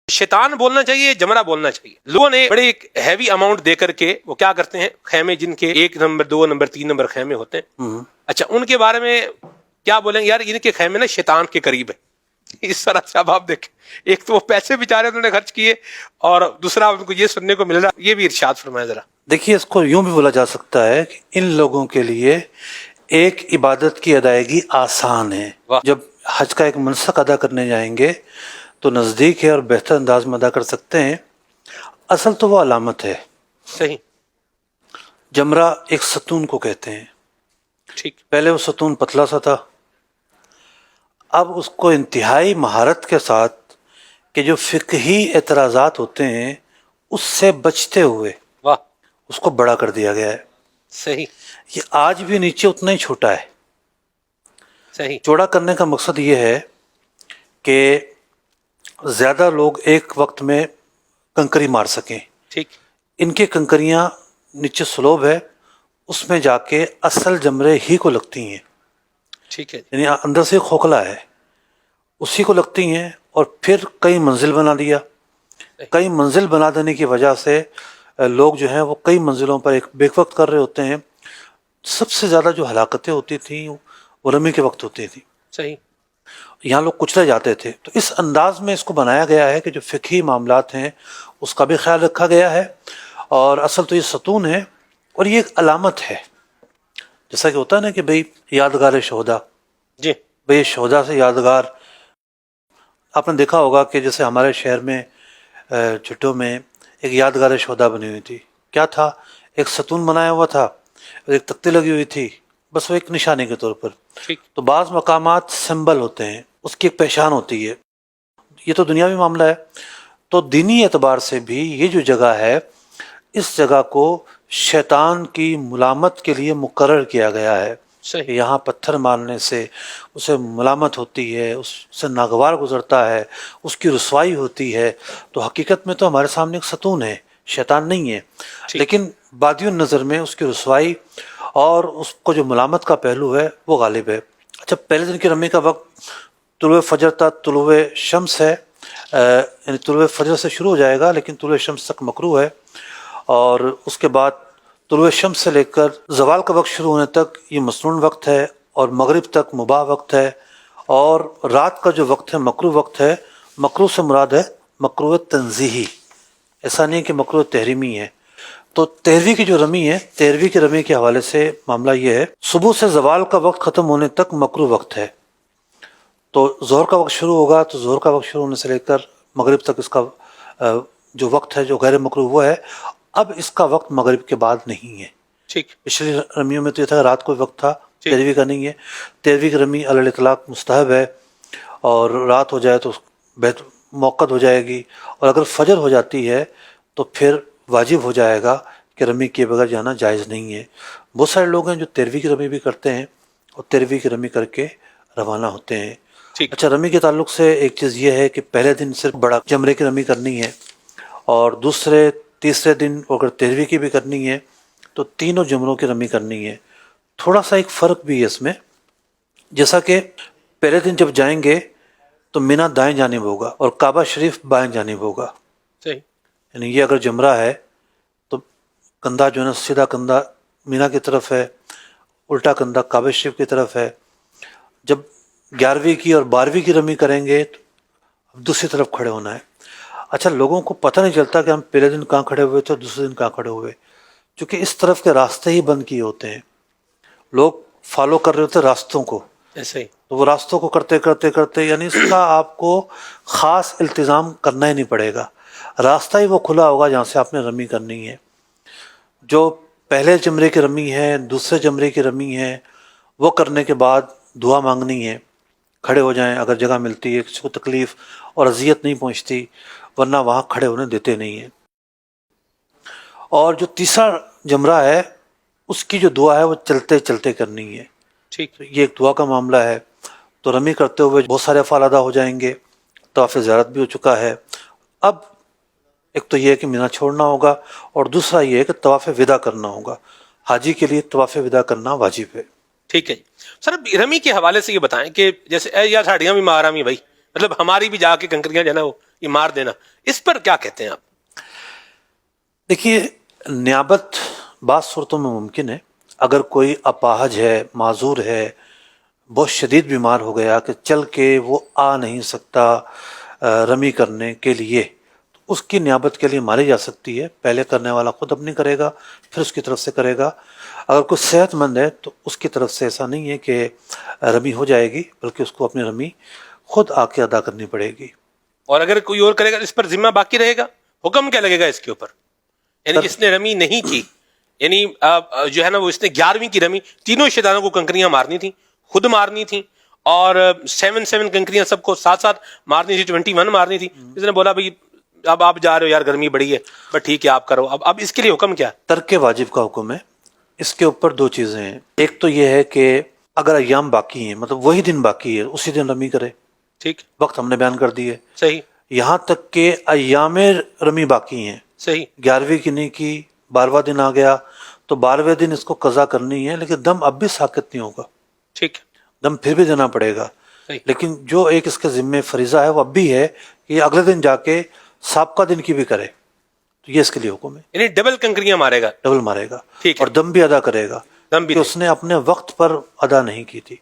شیطان بولنا چاہیے، جمرہ بولنا چاہیے. لوگوں نے بڑے ایک ہیوی اماؤنٹ دے کر کے وہ کیا کرتے ہیں، خیمے جن کے 1 نمبر 2 نمبر 3 نمبر خیمے ہوتے ہیں، اچھا ان کے بارے میں کیا بولیں گے، یار ان کے خیمے نا شیطان کے قریب ہے. اس طرح سے اب آپ دیکھیں، ایک تو وہ پیسے بیچارے انہوں نے خرچ کیے، اور دوسرا ان کو یہ سننے کو مل رہا. یہ بھی ارشاد فرمائے ذرا. دیکھیے اس کو یوں بھی بولا جا سکتا ہے کہ ان لوگوں کے لیے ایک عبادت کی ادائیگی آسان ہے. واہ. جب حج کا ایک منسک ادا کرنے جائیں گے تو نزدیک ہے اور بہتر انداز میں ادا کر سکتے ہیں. اصل تو وہ علامت ہے. صحیح. جمرہ ایک ستون کو کہتے ہیں. ٹھیک. پہلے وہ ستون پتلا سا تھا، اب اس کو انتہائی مہارت کے ساتھ کہ جو فقہی اعتراضات ہوتے ہیں اس سے بچتے ہوئے واہ. اس کو بڑا کر دیا گیا ہے. صحیح. یہ آج بھی نیچے اتنا ہی چھوٹا ہے. صحیح. چوڑا کرنے کا مقصد یہ ہے کہ زیادہ لوگ ایک وقت میں کنکری مار سکیں. ٹھیک. ان کی کنکریاں نیچے سلوب ہے، اس میں جا کے اصل جمرے ہی کو لگتی ہیں. ٹھیک ہے. یعنی اندر سے کھوکھلا ہے، اسی کو لگتی ہیں. اور پھر کئی منزل بنا دیا. کئی منزل بنا دینے کی وجہ سے لوگ جو ہیں وہ کئی منزلوں پر ایک بیک وقت کر رہے ہوتے ہیں. سب سے زیادہ جو ہلاکتیں ہوتی تھیں وہ رمی کے وقت ہوتی تھیں. صحیح. یہاں لوگ کچلے جاتے تھے. تو اس انداز میں اس کو بنایا گیا ہے کہ جو فقہی معاملات ہیں اس کا بھی خیال رکھا گیا ہے. اور اصل تو یہ ستون ہے اور یہ ایک علامت ہے. جیسا کہ ہوتا ہے نا کہ بھئی یادگار شہدا، جی. بھئی شہدا سے یادگار. آپ نے دیکھا ہوگا کہ جیسے ہمارے شہر میں چھٹوں میں ایک یادگار شہدا بنی ہوئی تھی. کیا تھا؟ ایک ستون بنایا ہوا تھا، ایک تختی لگی ہوئی تھی، بس وہ ایک نشانے کے طور پر. ٹھیک. تو بعض مقامات سمبل ہوتے ہیں، اس کی ایک پہچان ہوتی ہے. یہ تو دنیاوی معاملہ ہے. تو دینی اعتبار سے بھی یہ جو جگہ ہے، اس جگہ کو شیطان کی ملامت کے لیے مقرر کیا گیا ہے. صحیح. یہاں پتھر مارنے سے اسے ملامت ہوتی ہے، اس سے ناگوار گزرتا ہے، اس کی رسوائی ہوتی ہے. تو حقیقت میں تو ہمارے سامنے ایک ستون ہے، شیطان نہیں ہے. لیکن بادی النظر میں اس کی رسوائی اور اس کو جو ملامت کا پہلو ہے وہ غالب ہے. اچھا، پہلے دن کی رمی کا وقت طلوع فجر تک طلوع شمس ہے، یعنی طلوع فجر سے شروع ہو جائے گا لیکن طلوع شمس تک مکروہ ہے. اور اس کے بعد طلوع شمس سے لے کر زوال کا وقت شروع ہونے تک یہ مسنون وقت ہے، اور مغرب تک مباح وقت ہے. اور رات کا جو وقت ہے مکروہ وقت ہے. مکروہ سے مراد ہے مکروہ تنزیہی، ایسا نہیں کہ مکروہ تحریمی ہے. تو 13ویں کی جو رمی ہے، 13ویں کی رمی کے حوالے سے معاملہ یہ ہے، صبح سے زوال کا وقت ختم ہونے تک مکروہ وقت ہے. تو ظہر کا وقت شروع ہوگا تو ظہر کا وقت شروع ہونے سے لے کر مغرب تک اس کا جو وقت ہے جو غیر مکروہ وہ ہے. اب اس کا وقت مغرب کے بعد نہیں ہے. ٹھیک. پچھلی رمیوں میں تو یہ تھا رات کو وقت تھا، 13ویں کا نہیں ہے. 13ویں کی رمی علی الاطلاق مستحب ہے، اور رات ہو جائے تو موقت ہو جائے گی. اور اگر فجر ہو جاتی ہے تو پھر واجب ہو جائے گا کہ رمی کیے بغیر جانا جائز نہیں ہے. بہت سارے لوگ ہیں جو 13ویں کی رمی بھی کرتے ہیں اور 13ویں کی رمی کر کے روانہ ہوتے ہیں. اچھا، رمی کے تعلق سے ایک چیز یہ ہے کہ پہلے دن صرف بڑا جمرے کی رمی کرنی ہے، اور دوسرے تیسرے دن اگر 13ویں کی بھی کرنی ہے تو تینوں جمروں کی رمی کرنی ہے. تھوڑا سا ایک فرق بھی ہے اس میں، جیسا کہ پہلے دن جب جائیں گے تو مینا دائیں جانب ہوگا اور کعبہ شریف بائیں جانب ہوگا. صحیح. یعنی یہ اگر جمرہ ہے تو کندھا جو ہے نا سیدھا کندھا مینا کی طرف ہے، الٹا کندھا کعبہ شریف کی طرف ہے. جب 11ویں کی اور 12ویں کی رمی کریں گے تو دوسری طرف کھڑے ہونا ہے. اچھا، لوگوں کو پتہ نہیں چلتا کہ ہم پہلے دن کہاں کھڑے ہوئے تھے اور دوسرے دن کہاں کھڑے ہوئے، کیونکہ اس طرف کے راستے ہی بند کیے ہوتے ہیں. لوگ فالو کر رہے ہوتے راستوں کو، ایسے ہی. تو وہ راستوں کو کرتے کرتے کرتے، یعنی اس کا آپ کو خاص التزام کرنا ہی نہیں پڑے گا. راستہ ہی وہ کھلا ہوگا جہاں سے آپ نے رمی کرنی ہے. جو پہلے جمرے کی رمی ہے، دوسرے جمرے کی رمی ہے، وہ کرنے کے بعد دعا مانگنی ہے. کھڑے ہو جائیں اگر جگہ ملتی ہے، کسی کو تکلیف اور اذیت نہیں پہنچتی، ورنہ وہاں کھڑے ہونے دیتے نہیں ہیں. اور جو تیسرا جمرہ ہے اس کی جو دعا ہے وہ چلتے چلتے کرنی ہے. ٹھیک. یہ ایک دعا کا معاملہ ہے. تو رمی کرتے ہوئے بہت سارے افعال ادا ہو جائیں گے. طواف زیارت بھی ہو چکا ہے. اب ایک تو یہ ہے کہ مینا چھوڑنا ہوگا، اور دوسرا یہ ہے کہ طواف وداع کرنا ہوگا. حاجی کے لیے طواف وداع کرنا واجب ہے. ٹھیک ہے جی. سر رمی کے حوالے سے یہ بتائیں کہ جیسے اے یار ساڑیاں بھی ماراں بھی بھائی مطلب ہماری بھی جا کے کنکریاں جو ہے نا وہ یہ مار دینا، اس پر کیا کہتے ہیں آپ؟ دیکھیے، نیابت بعض صورتوں میں ممکن ہے. اگر کوئی اپاہج ہے، معذور ہے، بہت شدید بیمار ہو گیا کہ چل کے وہ آ نہیں سکتا رمی کرنے کے لیے، تو اس کی نیابت کے لیے ماری جا سکتی ہے. پہلے کرنے والا خود اپنی کرے گا، پھر اس کی طرف سے کرے گا. اگر کوئی صحت مند ہے تو اس کی طرف سے ایسا نہیں ہے کہ رمی ہو جائے گی، بلکہ اس کو اپنی رمی خود آ کے ادا کرنی پڑے گی. اور اگر کوئی اور کرے گا اس پر ذمہ باقی رہے گا، حکم کیا لگے گا اس کے اوپر؟ یعنی جس نے رمی نہیں کی، یعنی جو ہے نا وہ اس نے 11ویں کی رمی، تینوں شیطانوں کو کنکریاں مارنی تھیں، خود مارنی تھیں، اور 7 کنکریاں سب کو ساتھ ساتھ مارنی تھی، 21 مارنی تھی. اس نے بولا بھائی اب آپ جا رہے ہو یار، گرمی بڑی ہے، بس ٹھیک ہے آپ کرو. اب اس کے لیے حکم کیا؟ ترک واجب کا حکم ہے. اس کے اوپر دو چیزیں ہیں. ایک تو یہ ہے کہ اگر ایام باقی ہیں، مطلب وہی دن باقی ہے، اسی دن رمی کرے. ٹھیک، وقت ہم نے بیان کر دی ہے. صحیح یہاں تک کہ ایام رمی باقی ہیں، صحیح 11ویں کی نہیں کی، 12واں دن آ گیا تو 12ویں دن اس کو قضا کرنی ہے، لیکن دم اب بھی ساقط نہیں ہوگا، ٹھیک دم پھر بھی دینا پڑے گا. صحیح. لیکن جو ایک اس کے ذمے فریضہ ہے وہ اب بھی ہے کہ اگلے دن جا کے سابقہ دن کی بھی کرے. تو یہ اس کے لیے حکم ہے. یعنی ڈبل کنکریاں مارے گا. ڈبل مارے گا ٹھیک ہے. اور دم بھی ادا کرے گا دم بھی کہ اس نے اپنے وقت پر ادا نہیں کی تھی.